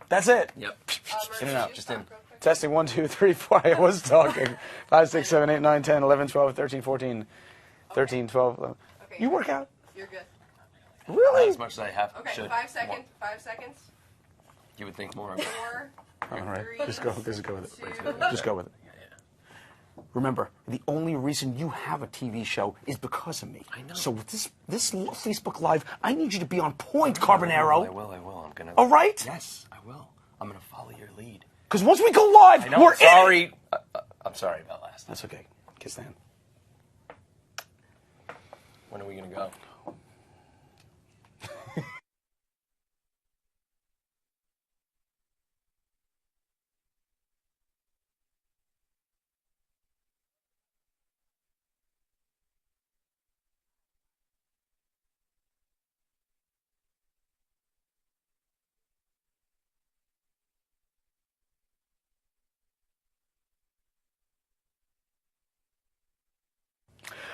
That's it. Yep. In and out. Just in. Testing 1, 2, 3, 4. I was talking. 5, 6, 7, 8, 9, 10, 11, 12, 13, 14, 13, 12. 11. Okay. You work out? You're good. Really? As much as I have. Okay, should. 5 seconds. 5 seconds. You would think more. 4. All right. 3, Just go with it. 2. Just go with it. Remember, the only reason you have a TV show is because of me. I know. So with this Facebook Live, I need you to be on point, Carbonaro. I will. I'm gonna. All right? Yes, I will. I'm gonna follow your lead. Because once we go live, I know. we're Sorry. in. I'm sorry about last. That's okay. Kiss the hand. When are we gonna go?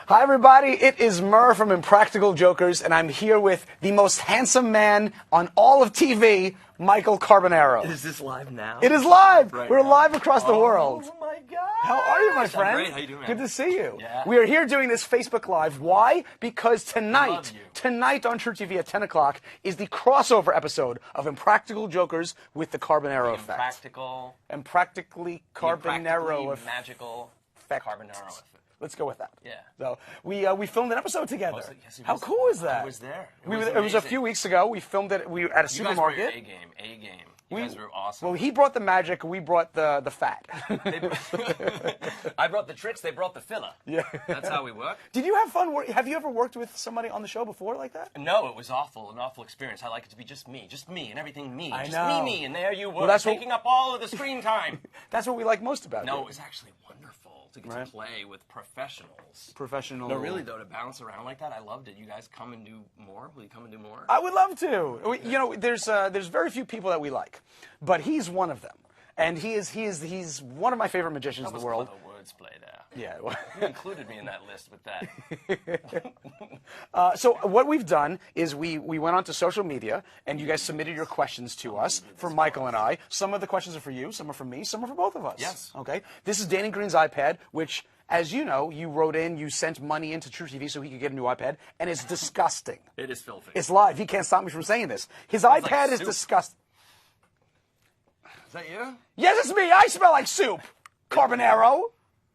Hi, everybody. It is Murr from Impractical Jokers, and I'm here with the most handsome man on all of TV, Michael Carbonaro. Is this live now? It is live. Right We're now. live across the world. Oh my God! How are you, my friend? I'm great. How you doing, man? Good to see you. Yeah. We are here doing this Facebook Live. Why? Because Love tonight on True TV at 10 o'clock is the crossover episode of Impractical Jokers with the Carbonaro effect. Impractical. And practically Carbonaro effect. Magical. Effect. Carbonaro effect. Let's go with that. Yeah. So we filmed an episode together. Was it? Yes, it How was. cool is that? I was there. It It was a few weeks ago. We filmed it. We were at a You guys supermarket. were A game. You guys were awesome. Well, he brought the magic. We brought the fat. I brought the tricks. They brought the filler. Yeah. That's how we work. Did you have fun? Have you ever worked with somebody on the show before like that? No, it was an awful experience. I like it to be just me and everything me. I just know. me, and there you were, that's what- taking up all of the screen time. That's what we like most about No, you. it was actually wonderful to get Right. to play with professionals. Professional. No, really though, to bounce around like that, I loved it. You guys come and do more? Will you come and do more? I would love to. You know, there's very few people that we like, but he's one of them, and he's one of my favorite magicians in the world. That was clever wordplay there. Yeah. You included me in that list with that. So what we've done is we went onto social media, and you guys submitted your questions to us for Michael and I. Some of the questions are for you, some are for me, some are for both of us. Yes. Okay. This is Danny Green's iPad, which, as you know, you wrote in, you sent money into True TV so he could get a new iPad, and it's disgusting. It is filthy. It's live. He can't stop me from saying this. His like iPad is soup. disgusting. Is that you? Yes, it's me. I smell like soup. Carbonaro.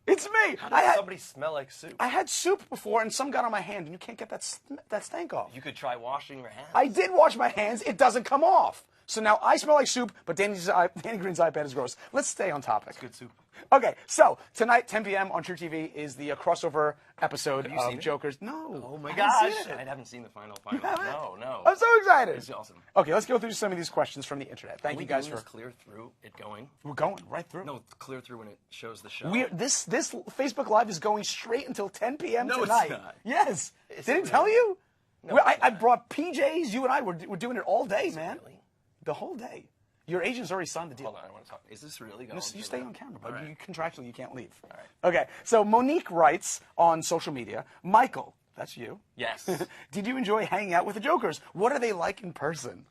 It's me. How does somebody smell like soup? I had soup before, and some got on my hand, and you can't get that stank off. You could try washing your hands. I did wash my hands. It doesn't come off. So now I smell like soup, but Danny Green's iPad is gross. Let's stay on topic. Good soup. Okay, so tonight, 10 p.m. on True TV is the crossover episode Have you seen of it? Jokers. No. Oh my I haven't gosh! seen it. I haven't seen the final. You haven't? No. I'm so excited. It's awesome. Okay, let's go through some of these questions from the internet. Thank Are we you guys doing for. this clear through it going? We're going right through. No, clear through when it shows the show. This Facebook Live is going straight until 10 p.m. No, it's tonight. not. Yes. Is Didn't it tell really? you? No, it's I not. brought PJs. You and I were doing it all day, man. Really? The whole day. Your agent's already signed the deal. Hold on, I want to talk. Is this really going? You through stay that? on camera, but All right. you contractually you can't leave. All right. Okay. So Monique writes on social media, Michael, that's you. Yes. Did you enjoy hanging out with the Jokers? What are they like in person?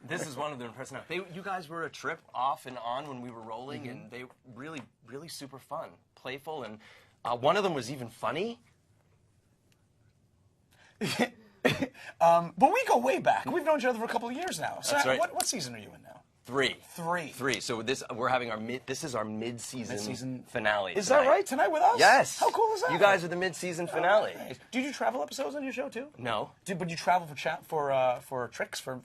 This is one of their personalities. You guys were a trip off and on when we were rolling, and they really super fun, playful, and one of them was even funny. But we go way back. We've known each other for a couple of years now. So That's right. what season are you in now? Three. So we're having this is our mid-season finale. Is tonight. that right? Tonight with us? Yes. How cool is that? You guys are the mid-season finale. Nice. Do you do travel episodes on your show too? No. But you travel for tricks for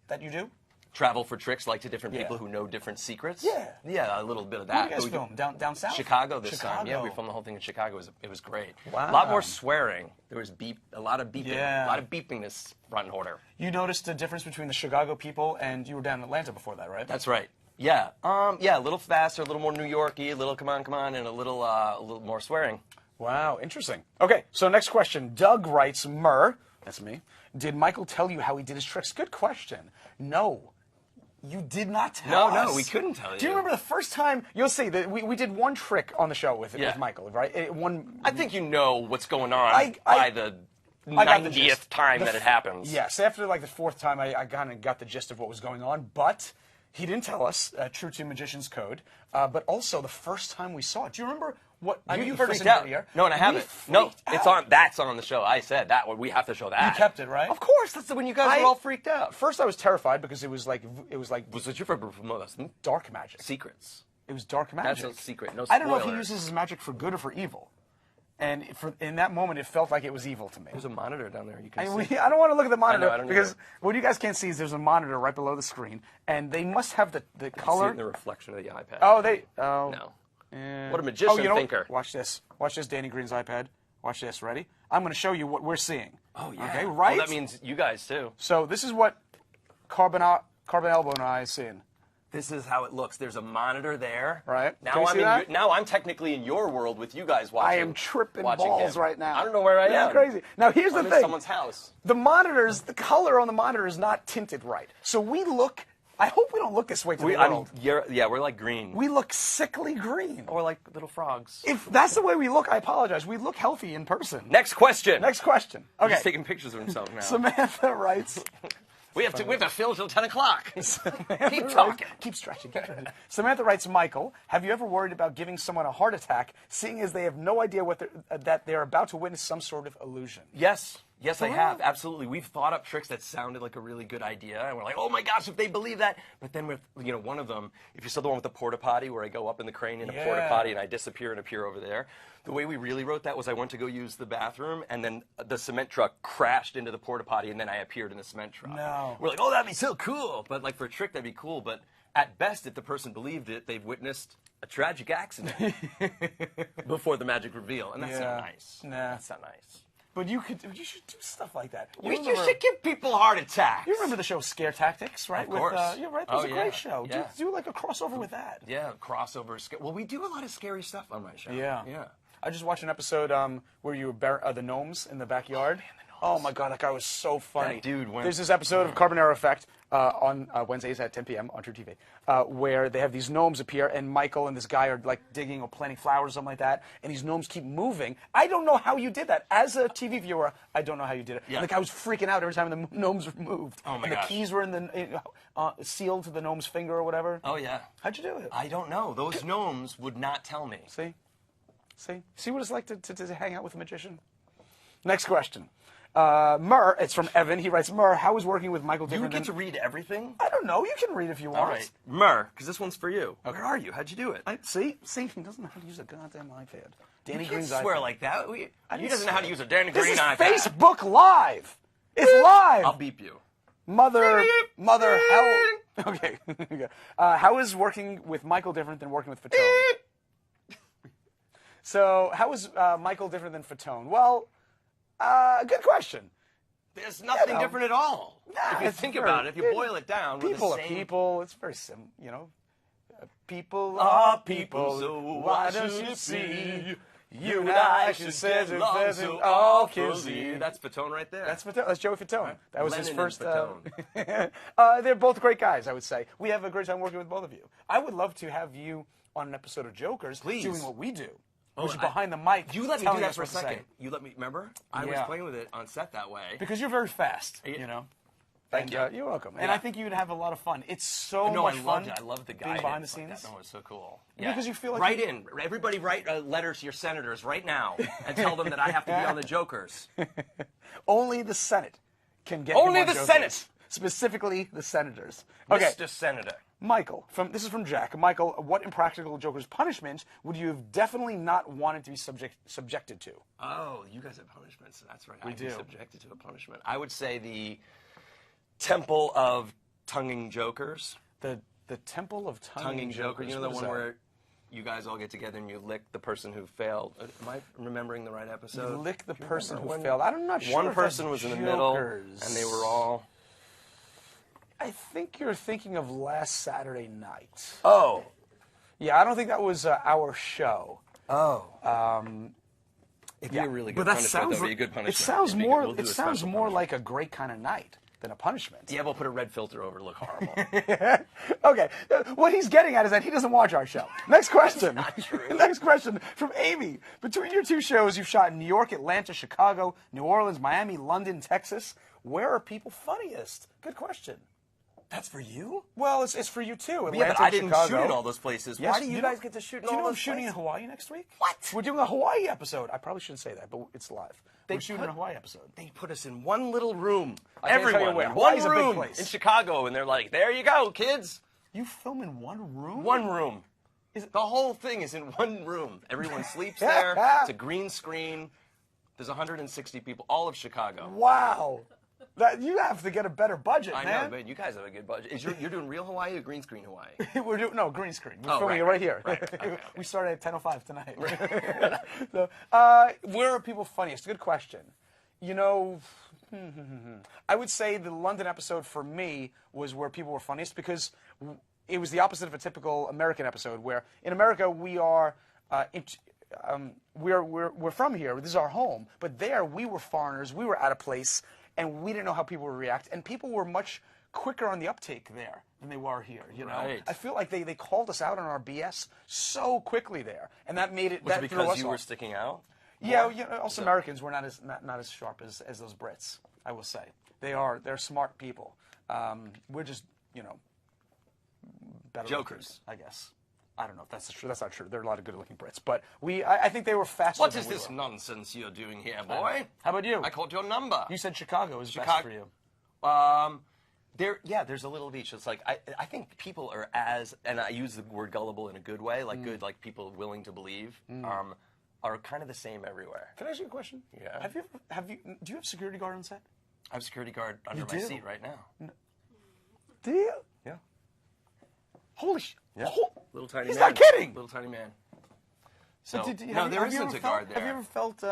that you do? Travel for tricks, like to different Yeah. people who know different secrets. Yeah. Yeah, a little bit of Where that. do you guys film? Down south? Chicago this time. Yeah, Chicago. we filmed the whole thing in Chicago. It was great. Wow. A lot more swearing. There was a lot of beeping. Yeah. A lot of beeping this front order. You noticed the difference between the Chicago people and you were down in Atlanta before that, right? That's right. Yeah. Yeah, a little faster, a little more New Yorky, a little come on, and a little more swearing. Wow, interesting. Okay, so next question. Doug writes, Murr, that's me, did Michael tell you how he did his tricks? Good question. No. You did not tell us. No, we couldn't tell you. Do you remember the first time? You'll see that we did one trick on the show with Yeah. Michael, right? I think you know what's going on by the 90th time that it happens. Yes, after like the 4th time, I kind of got the gist of what was going on, but he didn't tell us, true to Magician's Code, but also the first time we saw it. Do you remember what, you heard us in here. No, and I haven't. No, that's on the show. I said that one. We have to show that. You kept it, right? Of course, that's when you guys were all freaked out. First I was terrified because it was like Was it your favorite from us? dark magic. Secrets. It was dark magic. That's a secret. No spoilers. I don't know if he uses his magic for good or for evil. And in that moment, it felt like it was evil to me. There's a monitor down there. You can see. I don't want to look at the monitor I don't because what you guys can't see is there's a monitor right below the screen, and they must have the color. See it in the reflection of the iPad. No. What a magician thinker. Watch this. Watch this, Danny Green's iPad. Watch this. Ready? I'm going to show you what we're seeing. Oh, yeah. Okay, right? Well, that means you guys, too. So this is what Carbon Elbow and I is seeing. This is how it looks. There's a monitor there. Right. Now I'm technically in your world with you guys watching. I am tripping balls right now. I don't know where I am. It's crazy. Now here's the thing. In someone's house. The monitors, the color on the monitor is not tinted right. So we look. I hope we don't look this way to the world. We're like green. We look sickly green. Or like little frogs. If that's the way we look, I apologize. We look healthy in person. Next question. Next question. Okay. He's taking pictures of himself now. Samantha writes. We have to fill till 10 o'clock. Keep talking. Keep stretching. Samantha writes, Michael, have you ever worried about giving someone a heart attack, seeing as they have no idea that they're about to witness some sort of illusion? Yes. Yes, I have. Absolutely. We've thought up tricks that sounded like a really good idea, and we're like, oh my gosh, if they believe that. But then with, one of them, if you saw the one with the porta potty where I go up in the crane in a porta potty and I disappear and appear over there, the way we really wrote that was I went to go use the bathroom, and then the cement truck crashed into the porta potty, and then I appeared in the cement truck. No. We're like, oh, that'd be so cool. But like for a trick, that'd be cool. But at best, if the person believed it, they've witnessed a tragic accident before the magic reveal, and that's not nice. Nah. That's not nice. But you should do stuff like that. You should give people heart attacks. You remember the show Scare Tactics, right? Of course. That was a great show. Yeah. Do like a crossover with that. Yeah, crossover. Well, we do a lot of scary stuff on my show. Yeah. Yeah. I just watched an episode where you were the gnomes in the backyard. Man, the gnomes. Oh my god, that guy was so funny. That dude went. There's this episode of Carbonaro Effect on Wednesdays at 10 p.m. on True TV, where they have these gnomes appear, and Michael and this guy are like digging or planting flowers or something like that, and these gnomes keep moving. I don't know how you did that. As a TV viewer, I don't know how you did it. Yeah. And the guy was freaking out every time the gnomes moved. Oh my and gosh. the keys were in the sealed to the gnome's finger or whatever. Oh yeah. How'd you do it? I don't know. Those gnomes would not tell me. See what it's like to hang out with a magician? Next question. Murr, it's from Evan. He writes, Murr, how is working with Michael You different get to read everything? I don't know. You can read if you want. All right. Murr, because this one's for you. Okay. Where are you? How'd you do it? See, he doesn't know how to use a goddamn iPad. Danny You can't Green's swear iPad. like that. He doesn't know how to use a Danny Green This is iPad. Facebook Live. It's live. I'll beep you. Mother hell. Okay. How is working with Michael different than working with Fatone? So, how is Michael different than Fatone? Well, good question. There's nothing different at all. Nah, if you think about it, if you boil it down, people we're the are same. people. It's very simple, People are people. so why don't you see? You and I should say so all can see. That's Fatone right there. That's Fatone. That's Joey Fatone. Right. That was Lennon his first. and They're both great guys, I would say. We have a great time working with both of you. I would love to have you on an episode of Jokers doing what we do. Which is behind the mic. You let me do that for a second. You let me, remember? I was Yeah. playing with it on set that way. Because you're very fast, Thank you. You're welcome. And I think you'd have a lot of fun. It's so No, much I fun. loved it. I loved the being guidance behind the like scenes. that. No, it's so cool. Because you feel like write in. Everybody write a letter to your senators right now and tell them that I have to be on the Jokers. Only the Senate can get Only him on the Jokers. Senate! Specifically, the senators. Okay. Mr. Senator. Michael, this is from Jack. Michael, what Impractical Jokers punishment would you have definitely not wanted to be subjected to? Oh, you guys have punishments. That's right. I'd do. be subjected to a punishment. I would say the Temple of Tonguing Jokers. The Temple of Tonguing Jokers. You know the What is one that? where you guys all get together and you lick the person who failed. Am I remembering the right episode? You lick the person who remember failed. I'm not sure. One if person that's was in the middle, Jokers. and they were all... I think you're thinking of last Saturday night. Oh. Yeah, I don't think that was our show. Oh. It'd be a really good But that punishment. sounds That would be a good punishment. It sounds It'd be more. good. We'll do It a sounds special more punishment. like a great kind of night. than a punishment. Yeah, we'll put a red filter over to look horrible. Okay. What he's getting at is that he doesn't watch our show. Next question. Not true. Next question from Amy. Between your 2 shows, you've shot in New York, Atlanta, Chicago, New Orleans, Miami, London, Texas. Where are people funniest? Good question. That's for you? Well, it's for you too. Atlanta, Yeah, but I didn't Chicago. shoot in all those places. Yes, Why do you guys get to shoot in Do you all know I'm those shooting in places? Hawaii next week? What? We're doing a Hawaii episode. I probably shouldn't say that, but it's live. We're shooting put- a Hawaii episode. They put us in one little room. I can't tell you Everyone where. in Hawaii's one a big room place. in Chicago, and they're like, "There you go, kids. You film in one room? One room. The whole thing is in one room. Everyone sleeps there. It's a green screen. There's 160 people, all of Chicago. Wow. You have to get a better budget, I man. know, man. You guys have a good budget. You're doing real Hawaii or green screen Hawaii? We're doing green screen. We're Oh, filming right, it right here. right. Okay. We started at 10:05 tonight. So, where are people funniest? Good question. You know, I would say the London episode for me was where people were funniest because it was the opposite of a typical American episode. Where in America we are. We're from here. This is our home. But there we were foreigners. We were out of place. And we didn't know how people would react. And people were much quicker on the uptake there than they were here, you know? Right. I feel like they called us out on our BS so quickly there. And that made it... Was that it threw because us you off. were sticking out? Yeah, also Americans were not as sharp as those Brits, I will say. They're smart people. We're just, better Jokers. looking, I guess. I don't know if that's true. That's not true. There are a lot of good-looking Brits, but I think they were faster. What than is we this were. nonsense you're doing here, boy? How about you? I called your number. You said Chicago is best for you. There's a little of each. It's like I think people are and I use the word gullible in a good way, like good, like people willing to believe, are kind of the same everywhere. Can I ask you a question? Yeah. Do you have security guard on set? I have a security guard under my do? seat right now. Do you? Yeah. Holy shit! Yeah. Little tiny He's man. not kidding! Little tiny man. So No, there isn't a guard there. Have you ever felt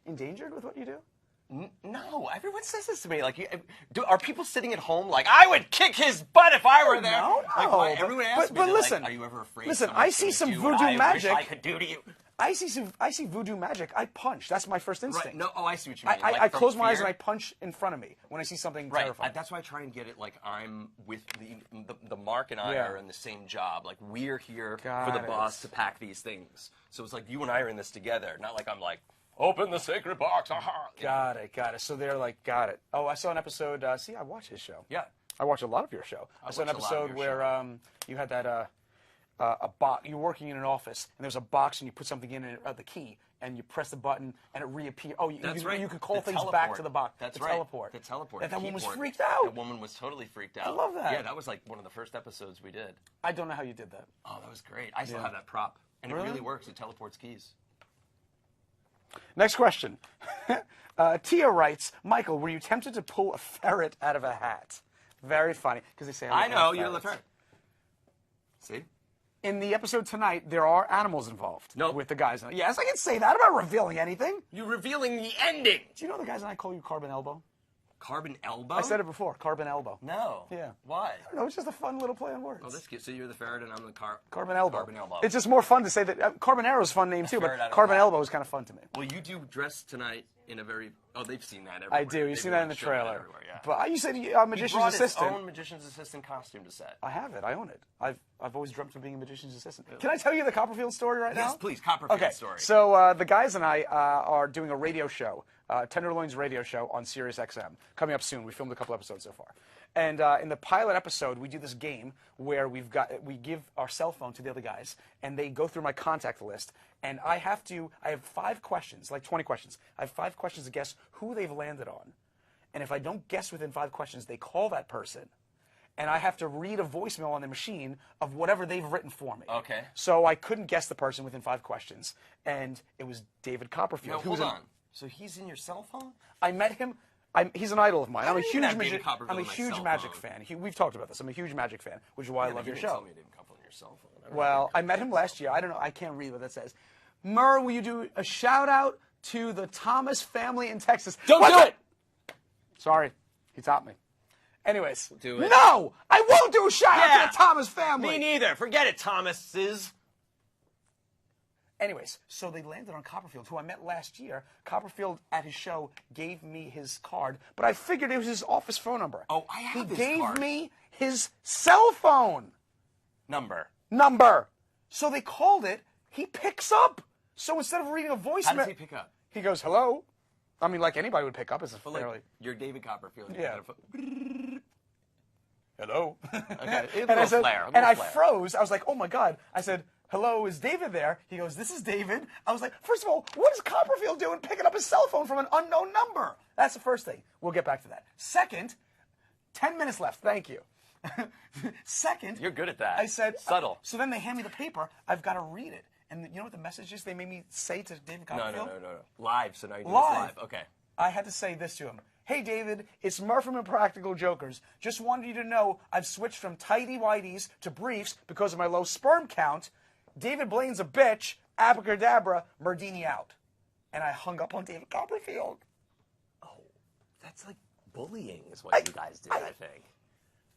endangered with what you do? No, everyone says this to me. Like, are people sitting at home like, I would kick his butt if I were there? No. Like, why, everyone asks me, but they're listen, like, are you ever afraid? Listen, someone's I see gonna some do what voodoo I magic. Wish I could do to you. I see voodoo magic. I punch. That's my first instinct. Right. No. Oh, I see what you mean. I Like, from close my eyes fear? and I punch in front of me when I see something Right. terrifying. That's why I try and get it like I'm with the Mark and I Yeah. are in the same job. Like we're here Got for the it. boss to pack these things. So it's like you and I are in this together. Not like I'm like, open the sacred box. Aha. Got it. So they're like, got it. Oh, I saw an episode. See, I watch his show. Yeah. I watch a lot of your show. I saw an watch a lot of episode your where you had that a box. You're working in an office, and there's a box, and you put something in it, the key, and you press the button, and it reappears. Oh, That's right. You can call The things back teleport. to the box. That's the right. Teleport. The teleport. That the woman was keyboard. freaked out. That woman was totally freaked out. I love that. Yeah, that was like one of the first episodes we did. I don't know how you did that. Oh, that was great. I still have that prop, and Really? it really works. It teleports keys. Next question. Tia writes, Michael, were you tempted to pull a ferret out of a hat? Very funny, because they say I love know you're ferrets. the ferret. See? In the episode tonight, there are animals involved. No. With the guys. Yes, I can say that. I'm not revealing anything. You're revealing the ending. Do you know the guys and I call you Carbon Elbow? Carbon elbow? I said it before, Carbon Elbow. No. Yeah. Why? No, it's just a fun little play on words. Oh, that's cute. So you're the ferret and I'm the Carbon Elbow. Carbon elbow. It's just more fun to say that. Carbonaro's a fun name too, ferret out but of Carbon that. Elbow is kind of fun to me. Well, you do dress tonight in a very... Oh, they've seen that everywhere. I do. You've They've seen that in the shown that trailer. everywhere, yeah. But you said He magician's brought assistant. his own magician's assistant costume to set. I have it. I own it. I've always dreamt of being a magician's assistant. Can I tell you the Copperfield story right now? Yes, please. Copperfield Okay. story. So the guys and I are doing a radio show, Tenderloin's radio show on Sirius XM, coming up soon. We filmed a couple episodes so far. And in the pilot episode, we do this game where we give our cell phone to the other guys, and they go through my contact list, and I have 5 questions, like 20 questions. I have 5 questions to guess who they've landed on. And if I don't guess within 5 questions, they call that person. And I have to read a voicemail on the machine of whatever they've written for me. Okay. So I couldn't guess the person within 5 questions. And it was David Copperfield. No, hold on. So he's in your cell phone? I met him. He's an idol of mine. I'm a didn't even have huge David Copperfield I'm a on my huge cell Magic phone. fan. We've talked about this. I'm a huge Magic fan, which is why I love your You show. didn't tell me it didn't come from your cell phone. I don't Well, know. I met him last year. I don't know. I can't read what that says. Murr, will you do a shout out to the Thomas family in Texas? Don't What's do it? Sorry, he taught me. Anyways, Do it. No, I won't do a shout out Yeah. to the Thomas family. Me neither. Forget it, Thomases. Anyways, so they landed on Copperfield, who I met last year. Copperfield, at his show, gave me his card, but I figured it was his office phone number. Oh, I have He his gave card. me his cell phone Number. So they called it. He picks up. So instead of reading a voicemail... How does he pick up? He goes, hello. I mean, like anybody would pick up. It's But like, fairly... you're David Copperfield. Yeah. Hello. Okay. And I said, flare. and I froze. I was like, oh my God. I said, hello, is David there? He goes, this is David. I was like, first of all, what is Copperfield doing picking up his cell phone from an unknown number? That's the first thing. We'll get back to that. Second, 10 minutes left. Thank you. Second. You're good at that. I said. Subtle. So then they hand me the paper. I've got to read it. And you know what the message is they made me say to David Copperfield? No. Live, so now you do Live. this live. Okay. I had to say this to him. Hey, David, it's Murr from Impractical Jokers. Just wanted you to know I've switched from tighty-whities to briefs because of my low sperm count. David Blaine's a bitch. Abracadabra. Murdini out. And I hung up on David Copperfield. Oh, that's like bullying is what you guys did, I think.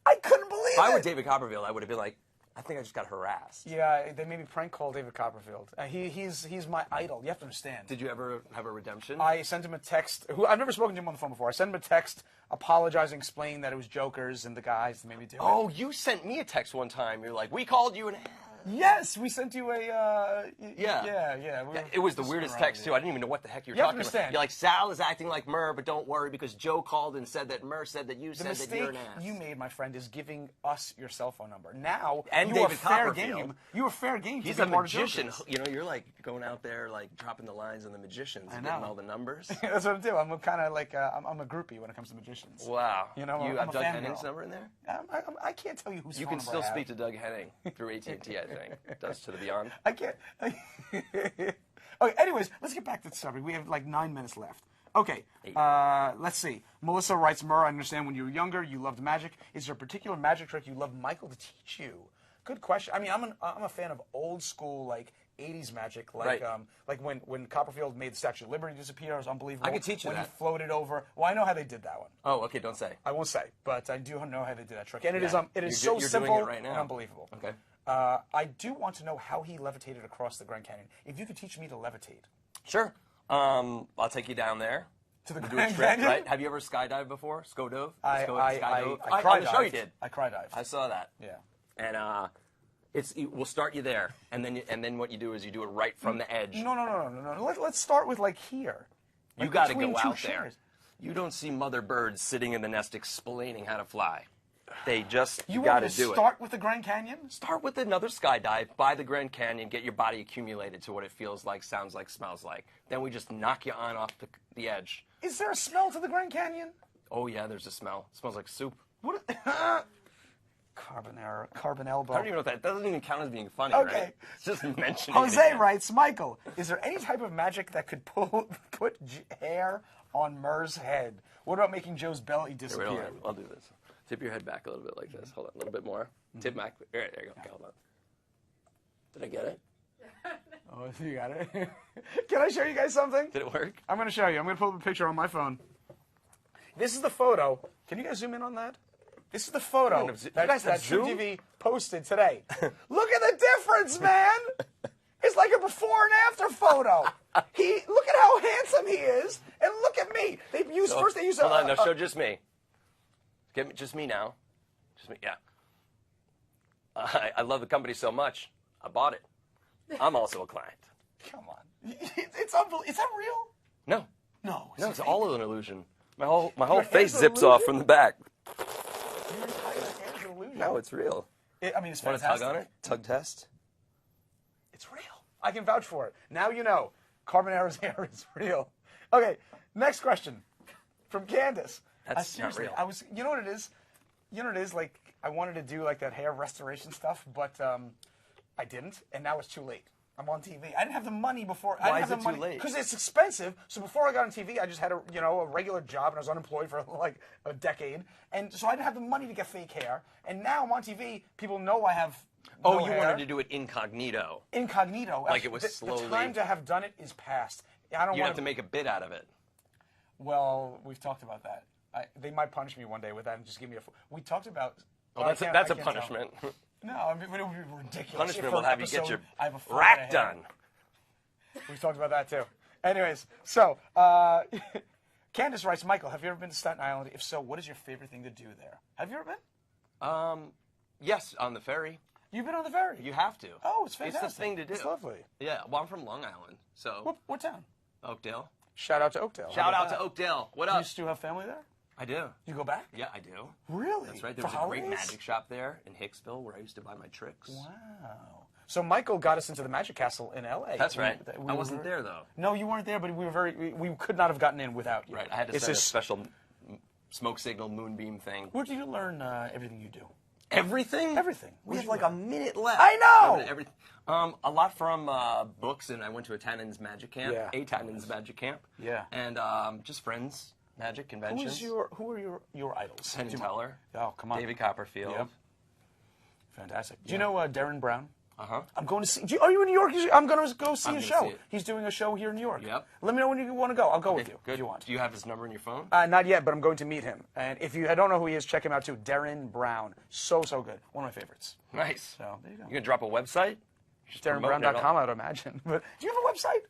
I couldn't believe it. If I were David Copperfield, I would have been like, I think I just got harassed. Yeah, they made me prank call David Copperfield. He's my idol. You have to understand. Did you ever have a redemption? I sent him a text. I've never spoken to him on the phone before. I sent him a text apologizing, explaining that it was jokers and the guys that made me do it. Oh, you sent me a text one time. You're like, we called you and... Yes, we sent you a. Yeah. Yeah. It was the weirdest text, too. I didn't even know what the heck you were talking about. You're like, Sal is acting like Murr, but don't worry because Joe called and said that Murr said that you said that you're an ass. The mistake you made, my friend, is giving us your cell phone number. Now, and you David are fair Copperfield. game. You are fair game. He's a magician. You know, you're like going out there, like dropping the lines on the magicians and getting all the numbers. That's what I do. I'm kind of like, I'm a groupie when it comes to magicians. Wow. You know, you I'm have a Doug fan Henning's girl. number in there? I can't tell you who's You can still speak to Doug Henning through AT&T, I think. Does to the beyond. I can't. Okay, anyways, let's get back to the subject. We have like 9 minutes left. Okay, let's see. Melissa writes, Murr, I understand when you were younger, you loved magic. Is there a particular magic trick you love Michael to teach you? Good question. I mean, I'm a fan of old school, like, 80s magic, like like when Copperfield made the Statue of Liberty disappear, it was unbelievable. I could teach you when that. he floated over. Well, I know how they did that one. Oh, okay, don't say. I won't say, but I do know how they did that trick, and it is You're so simple doing it right now. and unbelievable. Okay. I do want to know how he levitated across the Grand Canyon. If you could teach me to levitate. Sure. I'll take you down there. To the Do a Grand trip, Canyon? right? Have you ever skydived before? Skydove? I Skydove? cry On the show you dived. did. I cry dived. I saw that. Yeah. And we'll start you there, and then what you do is you do it right from the edge. No. Let's start with like here. You Like got to between go two out there. chairs. You don't see mother birds sitting in the nest explaining how to fly. They just You got want to to do start with the Grand Canyon? Start with another skydive by the Grand Canyon, get your body accumulated to what it feels like, sounds like, smells like. Then we just knock you on off the edge. Is there a smell to the Grand Canyon? Oh yeah, there's a smell. It smells like soup. What? Carbon elbow. I don't even know if that doesn't even count as being funny, Okay. right? It's just mentioning Jose it again. writes, Michael, is there any type of magic that could put hair on Murr's head? What about making Joe's belly disappear? Wait, I'll do this. Tip your head back a little bit like this. Hold on, a little bit more. Tip back. There you go. Okay, hold on. Did I get it? Oh, you got it. Can I show you guys something? Did it work? I'm going to show you. I'm going to pull up a picture on my phone. This is the photo. Can you guys zoom in on that? This is the photo You guys have that True Zoom? TV posted today. Look at the difference, man. It's like a before and after photo. Look at how handsome he is, and look at me. First they use Hold on, no, show just me. Just me now. Just me, yeah. I love the company so much, I bought it. I'm also a client. Come on, it's unbelievable. Is that real? No, No, it's all an illusion. My whole face hair's an zips off illusion? from the back. Your entire hair's an illusion. No, it's real. I mean, it's Want to fantastic. tug on it? Tug test? It's real. I can vouch for it. Now you know. Carbonaro's hair is real. Okay, next question from Candace. That's Seriously, not real. You know what it is? You know what it is? Like, I wanted to do like that hair restoration stuff, but I didn't, and now it's too late. I'm on TV. I didn't have the money before. Why I didn't is have it the too money late? because it's expensive. So before I got on TV, I just had a regular job, and I was unemployed for like a decade, and so I didn't have the money to get fake hair. And now I'm on TV. People know I have. Oh, no you hair. wanted to do it incognito. Incognito. Like it was the slowly- The time to have done it is past. I don't You want have to make a bit out of it. Well, we've talked about that. They might punish me one day with that and just give me a. We talked about. Oh, I that's a can't tell. punishment. No, I mean, it would be ridiculous. Punishment if for will an have you get episode your I have a full rack head of hair. done. We've talked about that too. Anyways, so Candace writes, Michael, have you ever been to Staten Island? If so, what is your favorite thing to do there? Have you ever been? Yes, on the ferry. You've been on the ferry? You have to. Oh, it's fantastic. It's the thing to do. It's lovely. Yeah, well, I'm from Long Island, so. What town? Oakdale. Shout out to Oakdale. Shout out to Oakdale. What up? Do you still have family there? I do. You go back? Yeah, I do. Really? That's right. There For was a holidays? great magic shop there in Hicksville where I used to buy my tricks. Wow. So Michael got us into the Magic Castle in L.A. That's right. I wasn't there, though. No, you weren't there, but we could not have gotten in without you. Right. I had to send a special smoke signal moonbeam thing. Where did you learn everything you do? Everything? Everything. We have like a minute left. I know! Everything. A lot from books, and I went to a Tannen's Magic Camp. Yeah. A Tannen's Magic Camp. Yeah. And just friends, magic conventions. Who are your idols? Penn Teller. Oh, come on. David Copperfield. Yep. Fantastic. Do you know Darren Brown? Uh-huh. I'm going to see. Are you in New York? I'm going to go see a show. See it. He's doing a show here in New York. Yep. Let me know when you want to go. I'll go with you Good. if you want. Do you have his number in your phone? Not yet, but I'm going to meet him. And if you don't know who he is, check him out too. Darren Brown. So good. One of my favorites. Nice. So there you go. You gonna drop a website? DarrenBrown.com, I'd imagine. But do you have a website?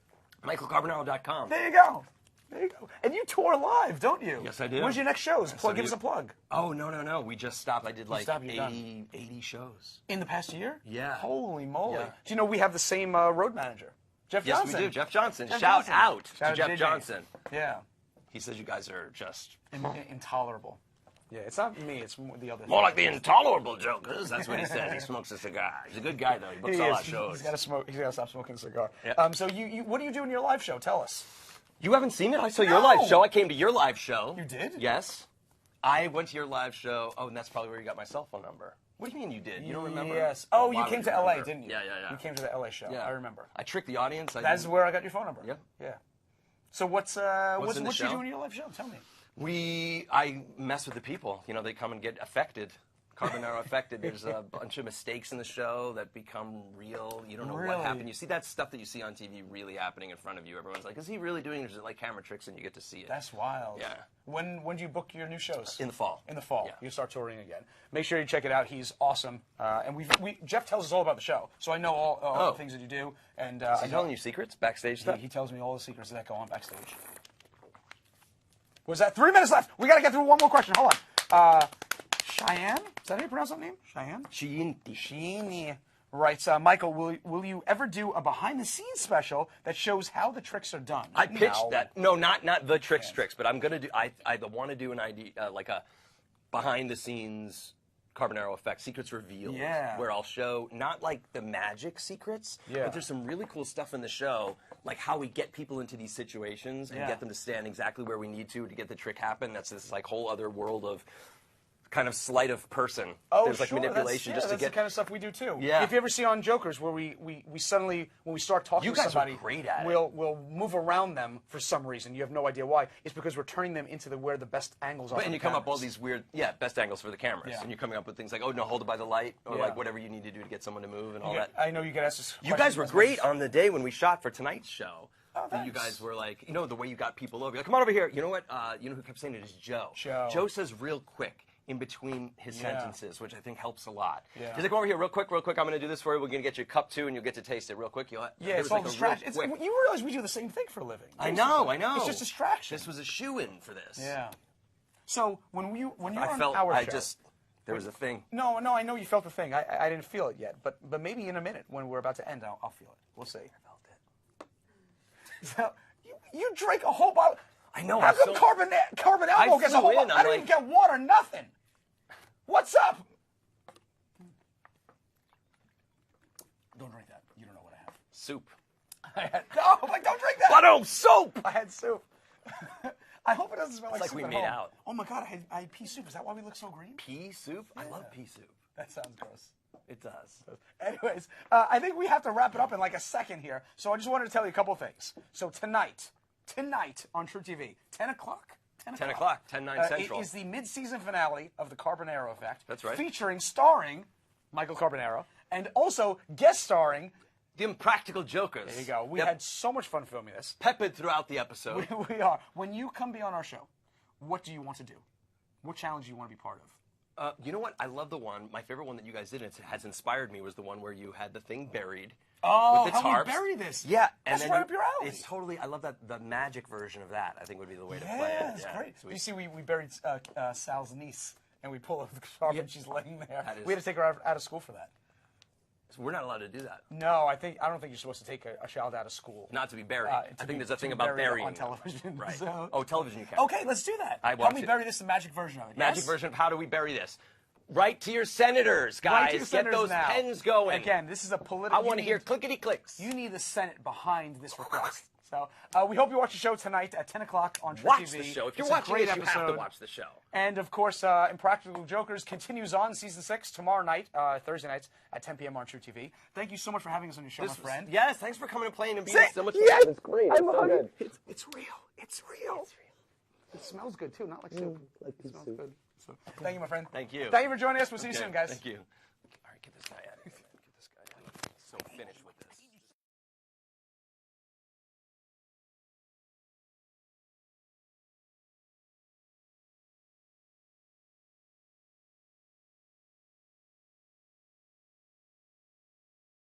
MichaelCarbonaro.com. There you go. There you go. And you tour live, don't you? Yes, I do. When's your next shows? Give us a plug. Oh, no. We just stopped. I did like stopped, you're 80 shows. In the past year? Yeah. Holy moly. Yeah. Do you know we have the same road manager? Jeff Yes, Johnson. we do. Jeff Johnson. Jeff Shout Johnson. out Shout to Jeff JJ. Johnson. Yeah. He says you guys are just Intolerable. Yeah, it's not me. It's the other. more like the intolerable jokers. That's what he said. He smokes a cigar. He's a good guy, though. He books all our shows. He's got to smoke. He's got to stop smoking a cigar. Yeah. So what do you do in your live show? Tell us. You haven't seen it? I saw your live show. I came to your live show. You did? Yes. I went to your live show. Oh, and that's probably where you got my cell phone number. What do you mean you did? You don't remember? Yes. Oh, You why came would to you LA, remember? didn't you? Yeah. You came to the LA show. Yeah. I remember. I tricked the audience. That's where I got your phone number. Yep. Yeah. So what in the you show? do in your live show? Tell me. I mess with the people. You know, they come and get affected. Carbonaro affected. There's a bunch of mistakes in the show that become real. You don't know what happened. You see that stuff that you see on TV really happening in front of you. Everyone's like, is he really doing it? Is it like camera tricks? And you get to see it. That's wild. Yeah. When do you book your new shows? In the fall. In the fall. Yeah. You start touring again. Make sure you check it out. He's awesome. And Jeff tells us all about the show. So I know all the things that you do. And Is he telling you secrets? Backstage stuff? He tells me all the secrets that go on backstage. Was that 3 minutes left? We got to get through one more question. Hold on. Cheyenne? Is that how you pronounce that name? Cheyenne? Sheeny writes, Michael, will you ever do a behind-the-scenes special that shows how the tricks are done? I pitched that. No, not the tricks, but I'm gonna do. I want to do an idea like a behind-the-scenes Carbonaro effect, secrets revealed, where I'll show not like the magic secrets, but there's some really cool stuff in the show, like how we get people into these situations and get them to stand exactly where we need to get the trick happen. That's this like whole other world of kind of sleight of person. Oh, there's like manipulation just to that's get the kind of stuff we do too. Yeah. If you ever see on Jokers where we suddenly when we start talking You to guys somebody, are great at it. we'll move around them for some reason. You have no idea why. It's because we're turning them into where the best angles are. And you come up all these weird, best angles for the cameras. Yeah. And you're coming up with things like, oh, no, hold it by the light, or like whatever you need to do to get someone to move and all that. I know you get asked this You guys were great on the day when we shot for tonight's show. Oh, thanks. You guys were like, you know, the way you got people over. You're like, come on over here. You know what? You know who kept saying it is Joe. Joe says real quick in between his sentences, which I think helps a lot. Yeah. He's like, come over here real quick. I'm going to do this for you. We're going to get you a cup too, and you'll get to taste it real quick. It's all distraction. You realize we do the same thing for a living. I know. It's just distraction. This was a shoe-in for this. Yeah. So when you're on our show, there was a thing. No, I know you felt the thing. I didn't feel it yet, but maybe in a minute when we're about to end, I'll feel it. We'll see. I felt it. So you drank a whole bottle. I know. How come Carbonaro gets a whole bottle? I didn't even get water, nothing. What's up? Don't drink that. You don't know what I have. Soup. Don't drink that. Butter soup. I had soup. I hope it doesn't smell like soup we at made home. out. Oh my God, I had pea soup. Is that why we look so green? Pea soup? I love pea soup. That sounds gross. It does. Anyways, I think we have to wrap it up in like a second here. So I just wanted to tell you a couple things. So tonight on True TV, 10 o'clock. 10 o'clock, 10/9 Central. It is the mid-season finale of the Carbonaro Effect. That's right. Starring Michael Carbonaro and also guest starring the Impractical Jokers. There you go. We had so much fun filming this. Peppered throughout the episode. We are. When you come be on our show, what do you want to do? What challenge do you want to be part of? You know what? I love the one. My favorite one that you guys did, and it has inspired me, was the one where you had the thing buried. Oh, with the how tarps. we bury this? Yeah, and that's then right up your alley. It's totally. I love that the magic version of that. I think would be the way to play it. That's great. You see, we buried Sal's niece, and we pull up the tarp, and she's laying there. We had to take her out of school for that. So we're not allowed to do that. No, I don't think you're supposed to take a child out of school. Not to be buried. I think there's a thing about burying on television. Right. So. Oh, television you can. Okay, let's do that. Help me bury this, the magic version of it. Magic version of how do we bury this? Write to your senators, guys. Get those pens going. Again, this is a political. I want to hear clickety clicks. You need the Senate behind this request. So we hope you watch the show tonight at 10 o'clock on Trick Watch TV. the show. If you're it's watching this, you have to watch the show. And of course, Impractical Jokers continues on season 6 tomorrow night, Thursday nights at 10 p.m. on True TV. Thank you so much for having us on your show, my friend. Yes, thanks for coming and playing and being so much fun. Yes, it's great. It's so good. It's real. It's real. It smells good too, not like soup. It smells good. So, thank you, my friend. Thank you. Thank you for joining us. We'll see you soon, guys. Thank you. All right, get this guy out of here. Get this guy out of here. So finished.